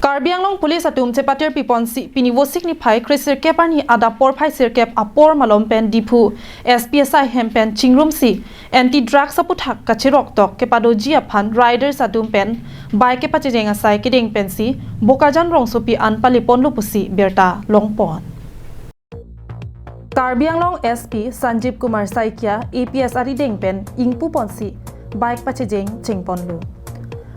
Karbi Anglong Police atum cepatir piponsi pinivosik ni phai krisir keparni adapor phai sirkep apor malompen dipu SPSI hempen chingrum si anti drug saputhak kachirok tok kepadoji aphan riders atum pen bike pachejenga sai kiding pensi bokajan rongsopi anpalipon lupusi berta longpon Karbi Anglong SP Sanjeev Kumar Saikia APS arideng pen ingpu ponsi bike pachejeng chingponlu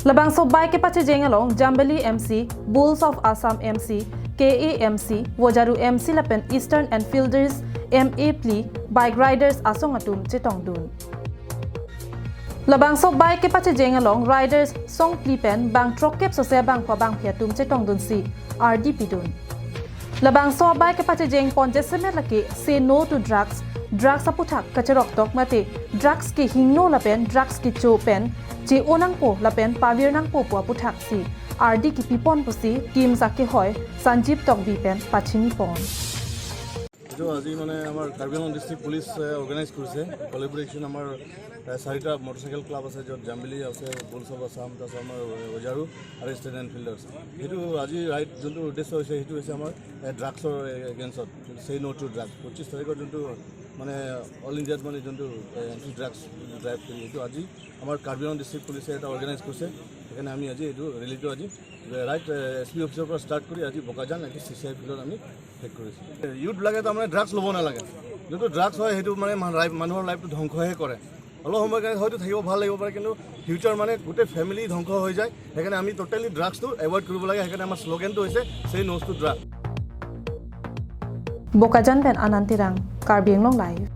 Labang so bike pachejeng along Jambeli MC, Bulls of Assam MC, KAMC, Wojaru MC lapen Eastern and Fielders MA Pli, bike riders asong atum chitongdun. Labang so bike pachejeng along riders song pli pen bang trokep so se bang pa bang piatum chitongdun si RDP dun. Labang so bike pachejeng ponjesemet laki say no to drugs, drugs aputhak kacharok tok mate, drugs ki hingno lapen, drugs ki cho pen, Ji onang po lapen pavir nang po puthak si RD ki pipon pusi team zake hoy Sanjeev tok bipen pachini pon जो আজি মানে আমাৰ Karbi Anglong district police অৰ্গানাইজ কৰিছে কোলাবৰেচন আমাৰ চাৰিটা motorcycle club আছে য'ত জাম্বিলি আছে বুলছ অফ আছাম তাৰপিছত আমাৰ ওজাৰু আৰু ষ্টেট এণ্ড ফিল্ডাৰ্ছ সেইটো আজি ৰাইট যোনটো উদ্দেশ্য হৈছে সেইটো হৈছে আমাৰ ড্ৰাগছৰ এগেইনষ্টত সেই নো টু ড্ৰাগছ 25 তাৰিখৰ যোনটো মানে অল ইণ্ডিয়াত মানে যোনটো এণ্টি ড্ৰাগছ ড্ৰাইভ কৰি এইটো আজি আমাৰ কাৰ্বি আংলং ডিস্ট্ৰিক্ট পুলিচে এটা অৰ্গানাইজ কৰিছে সেইকাৰণে আমি আজি এইটো ৰেলীটো আজি ৰাইট SP অফিচৰ পৰা ষ্টাৰ্ট কৰি আজি বকাজান এটি CCI ফিল্ডত আমি শেষ কৰিছোঁ ইউথবিলাকে তাৰমানে ড্ৰাগছ ল'ব নালাগে যোনটো ড্ৰাগছ হয় সেইটো মানে মানুহৰ লাইফটো ধ্বংসহে কৰে অলপ সময় কাৰণে হয়তো থাকিব ভাল লাগিব পাৰে কিন্তু ফিউচাৰ মানে গোটেই ফেমিলি ধ্বংস হৈ যায় সেইকাৰণে আমি টোটেলি ড্ৰাগছটো এভইড কৰিব লাগে সেইকাৰণে আমাৰ শ্লোগানটো হৈছে সেই no's to drug Bokajan pen Anantirang Karbi Anglong Live